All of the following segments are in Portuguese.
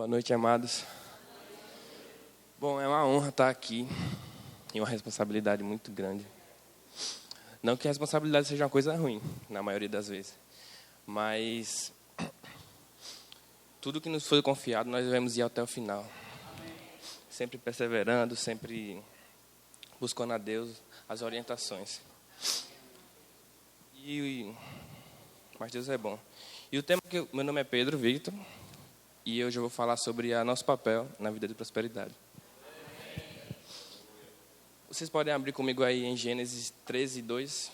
Boa noite, amados. Bom, é uma honra estar aqui e uma responsabilidade muito grande. Não que a responsabilidade seja uma coisa ruim, na maioria das vezes, mas tudo que nos foi confiado, nós devemos ir até o final. Sempre perseverando, sempre buscando a Deus as orientações. Mas Deus é bom. E o tema meu nome é Pedro Victor, e hoje eu vou falar sobre o nosso papel na vida de prosperidade. Vocês podem abrir comigo aí em Gênesis 13, 2.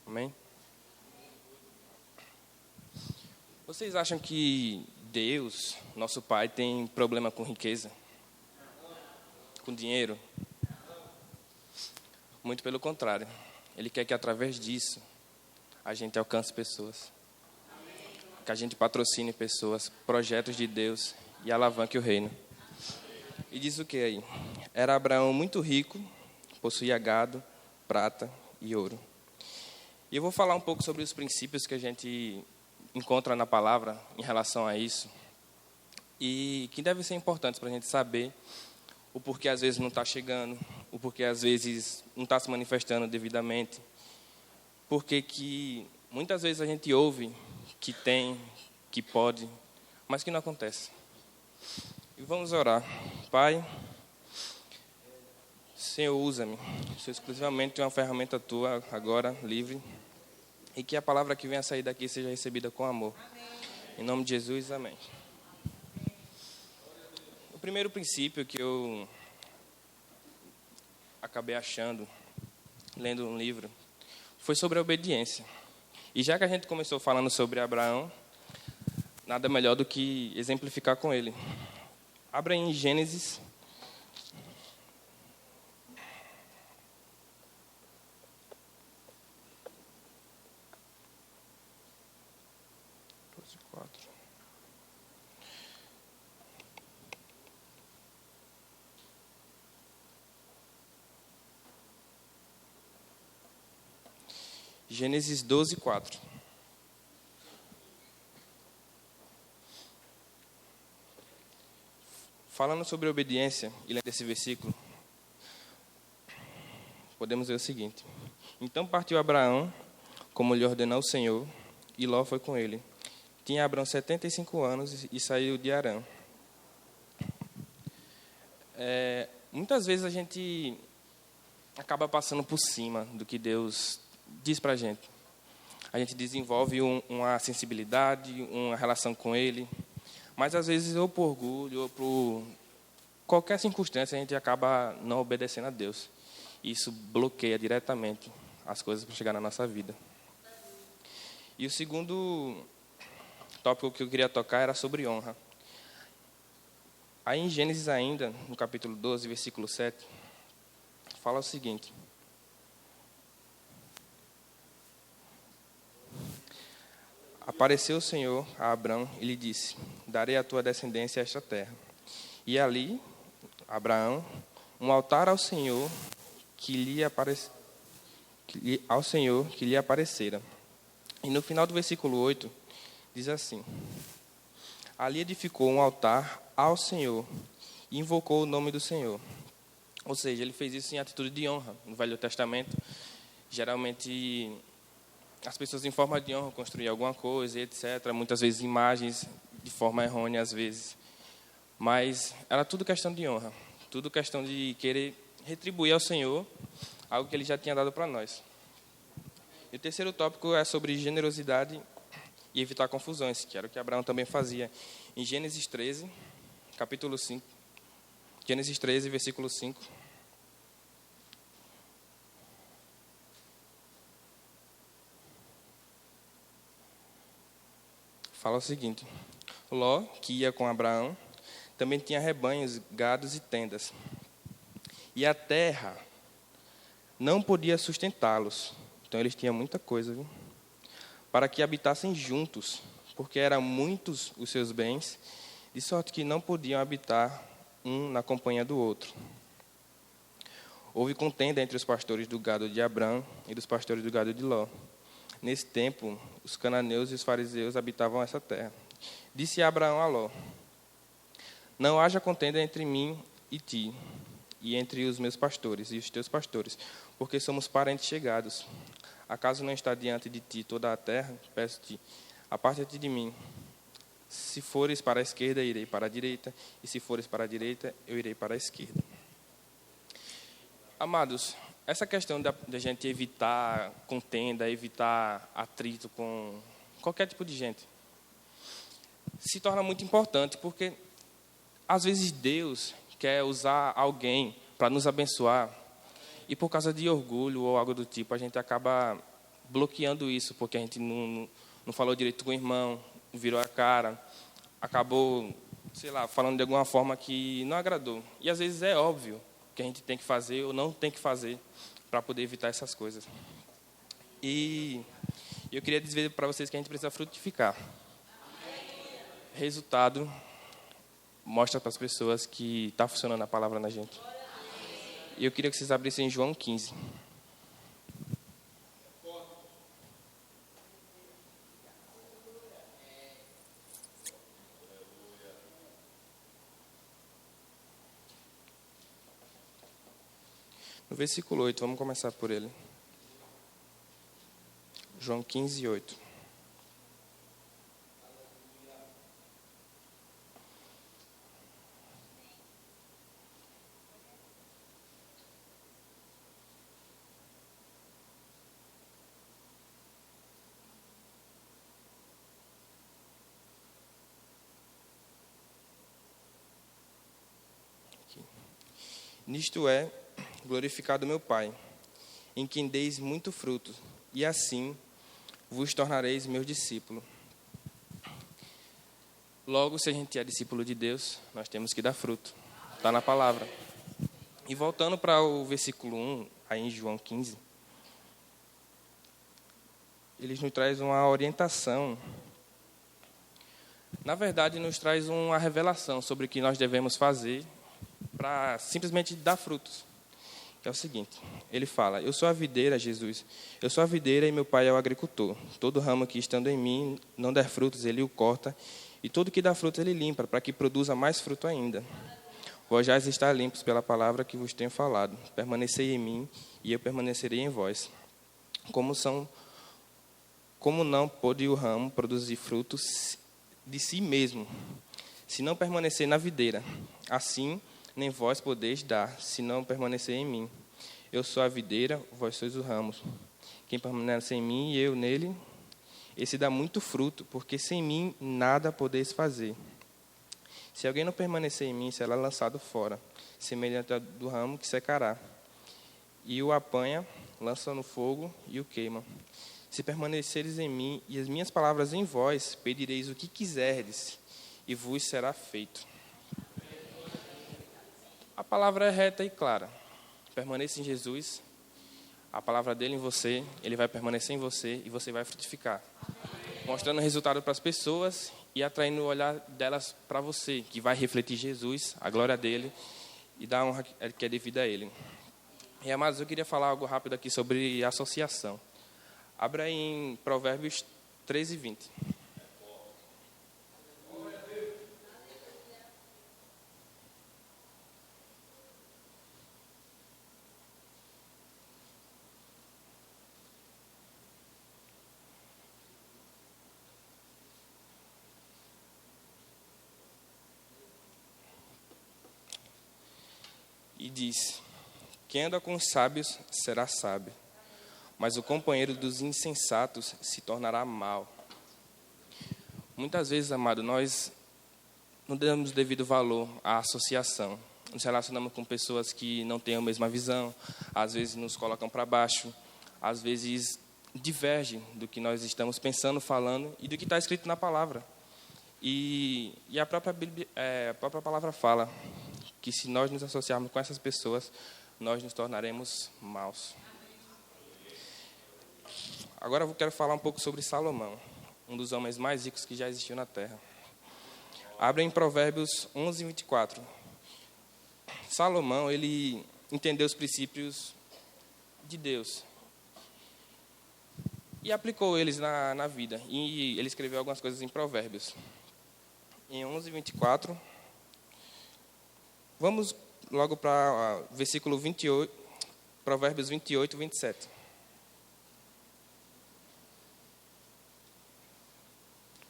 Amém? Vocês acham que Deus, nosso Pai, tem problema com riqueza? Com dinheiro? Muito pelo contrário. Ele quer que através disso a gente alcance pessoas. Que a gente patrocine pessoas, projetos de Deus e alavanque o reino. E diz o que aí? Era Abraão muito rico, possuía gado, prata e ouro. E eu vou falar um pouco sobre os princípios que a gente encontra na palavra em relação a isso. E que devem ser importantes para a gente saber o porquê às vezes não está chegando, o porquê às vezes não está se manifestando devidamente. Porque que muitas vezes a gente ouve que tem, que pode, mas que não acontece. E vamos orar. Pai, Senhor, usa-me. Sou exclusivamente uma ferramenta tua, agora, livre. E que a palavra que venha sair daqui seja recebida com amor. Amém. Em nome de Jesus, amém. O primeiro princípio que eu acabei achando, lendo um livro, foi sobre a obediência. E já que a gente começou falando sobre Abraão, nada melhor do que exemplificar com ele. Abra em Gênesis. Gênesis 12, 4. Falando sobre obediência, e lendo esse versículo, podemos ver o seguinte. Então partiu Abraão, como lhe ordenou o Senhor, e Ló foi com ele. Tinha Abraão 75 anos e saiu de Harã. Muitas vezes a gente acaba passando por cima do que Deus diz para a gente. A gente desenvolve uma sensibilidade, uma relação com Ele, mas às vezes ou por orgulho ou por qualquer circunstância a gente acaba não obedecendo a Deus. Isso bloqueia diretamente as coisas para chegar na nossa vida. E o segundo tópico que eu queria tocar era sobre honra. Aí em Gênesis ainda, no capítulo 12, versículo 7, fala o seguinte. Apareceu o Senhor a Abraão e lhe disse, darei à tua descendência esta terra. E ali, Abraão, um altar ao Senhor que lhe aparecera. E no final do versículo 8, diz assim, ali edificou um altar ao Senhor e invocou o nome do Senhor. Ou seja, ele fez isso em atitude de honra. No Velho Testamento, geralmente as pessoas em forma de honra construíam alguma coisa, etc. Muitas vezes imagens de forma errônea, às vezes. Mas era tudo questão de honra. Tudo questão de querer retribuir ao Senhor algo que Ele já tinha dado para nós. E o terceiro tópico é sobre generosidade e evitar confusões, que era o que Abraão também fazia. Em Gênesis 13, capítulo 5. Gênesis 13, versículo 5. Fala o seguinte. Ló, que ia com Abraão, também tinha rebanhos, gados e tendas. E a terra não podia sustentá-los. Então, eles tinham muita coisa, viu? para que habitassem juntos, porque eram muitos os seus bens, de sorte que não podiam habitar um na companhia do outro. Houve contenda entre os pastores do gado de Abrão e dos pastores do gado de Ló. Nesse tempo, os cananeus e os fariseus habitavam essa terra. Disse Abraão a Ló: não haja contenda entre mim e ti, e entre os meus pastores e os teus pastores, porque somos parentes chegados. Acaso não está diante de ti toda a terra? Peço-te, aparta-te de mim. Se fores para a esquerda, irei para a direita, e se fores para a direita, eu irei para a esquerda. Amados, essa questão da gente evitar contenda, evitar atrito com qualquer tipo de gente, se torna muito importante, porque às vezes Deus quer usar alguém para nos abençoar, e por causa de orgulho ou algo do tipo, a gente acaba bloqueando isso, porque a gente não falou direito com o irmão, virou a cara, acabou, sei lá, falando de alguma forma que não agradou. E às vezes é óbvio que a gente tem que fazer ou não tem que fazer para poder evitar essas coisas. E eu queria dizer para vocês que a gente precisa frutificar. Resultado mostra para as pessoas que está funcionando a palavra na gente. E eu queria que vocês abrissem em João 15. No versículo 8, vamos começar por ele. João 15, 8. Nisto é glorificado meu Pai, em quem deis muito fruto, e assim vos tornareis meus discípulos. Logo, se a gente é discípulo de Deus, nós temos que dar fruto. Está na palavra. E voltando para o versículo 1, aí em João 15, ele nos traz uma orientação. Na verdade, nos traz uma revelação sobre o que nós devemos fazer para simplesmente dar frutos. É o seguinte, ele fala: eu sou a videira, Jesus, eu sou a videira e meu pai é o agricultor. Todo ramo que estando em mim não der frutos, ele o corta, e todo que dá frutos ele limpa, para que produza mais fruto ainda. Vós já estáis limpos pela palavra que vos tenho falado. Permanecei em mim, e eu permanecerei em vós. Como não pode o ramo produzir frutos de si mesmo, se não permanecer na videira? Assim, nem vós podeis dar, se não permanecer em mim. Eu sou a videira, vós sois os ramos. Quem permanece em mim e eu nele, esse dá muito fruto, porque sem mim nada podeis fazer. Se alguém não permanecer em mim, será lançado fora, semelhante ao do ramo que secará. E o apanha, lança no fogo e o queima. Se permaneceres em mim e as minhas palavras em vós, pedireis o que quiserdes, e vos será feito. A palavra é reta e clara. Permaneça em Jesus, a palavra dele em você, ele vai permanecer em você e você vai frutificar. Mostrando resultado para as pessoas e atraindo o olhar delas para você, que vai refletir Jesus, a glória dele e dar a honra que é devida a ele. E, amados, eu queria falar algo rápido aqui sobre associação. Abra aí em Provérbios 13, 20. E diz: quem anda com os sábios será sábio, mas o companheiro dos insensatos se tornará mau. Muitas vezes, amado, nós não damos devido valor à associação. Nos relacionamos com pessoas que não têm a mesma visão, às vezes nos colocam para baixo, às vezes divergem do que nós estamos pensando, falando e do que está escrito na palavra. E a própria Bíblia, a própria palavra fala que se nós nos associarmos com essas pessoas, nós nos tornaremos maus. Agora eu quero falar um pouco sobre Salomão, um dos homens mais ricos que já existiu na Terra. Abre em Provérbios 11, 24. Salomão, ele entendeu os princípios de Deus e aplicou eles na vida. E ele escreveu algumas coisas em Provérbios. Em 11, 24, vamos logo para versículo 28, Provérbios 28, 27.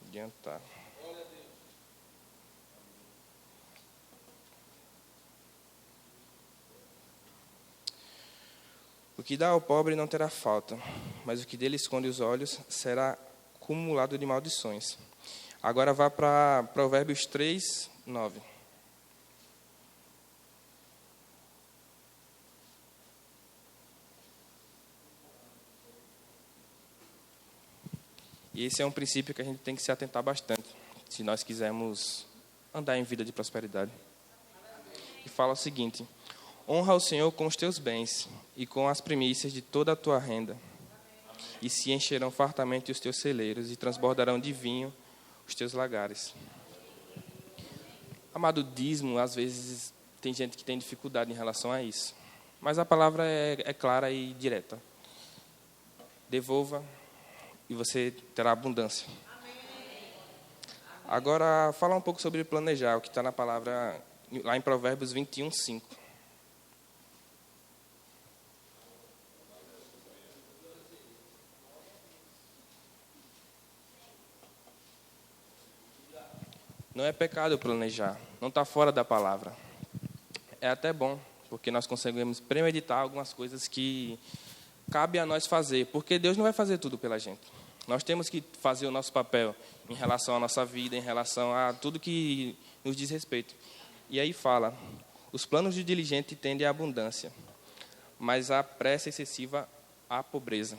Adiantar. O que dá ao pobre não terá falta, mas o que dele esconde os olhos será acumulado de maldições. Agora vá para Provérbios 3, 9. E esse é um princípio que a gente tem que se atentar bastante, se nós quisermos andar em vida de prosperidade. E fala o seguinte: honra o Senhor com os teus bens e com as primícias de toda a tua renda. E se encherão fartamente os teus celeiros e transbordarão de vinho os teus lagares. Amado, dízimo, às vezes tem gente que tem dificuldade em relação a isso. Mas a palavra é clara e direta. Devolva e você terá abundância. Agora, falar um pouco sobre planejar, o que está na palavra, lá em Provérbios 21, 5. Não é pecado planejar, não está fora da palavra. É até bom, porque nós conseguimos premeditar algumas coisas que cabe a nós fazer, porque Deus não vai fazer tudo pela gente. Nós temos que fazer o nosso papel em relação à nossa vida, em relação a tudo que nos diz respeito. E aí fala: os planos do diligente tendem à abundância, mas a pressa excessiva à pobreza.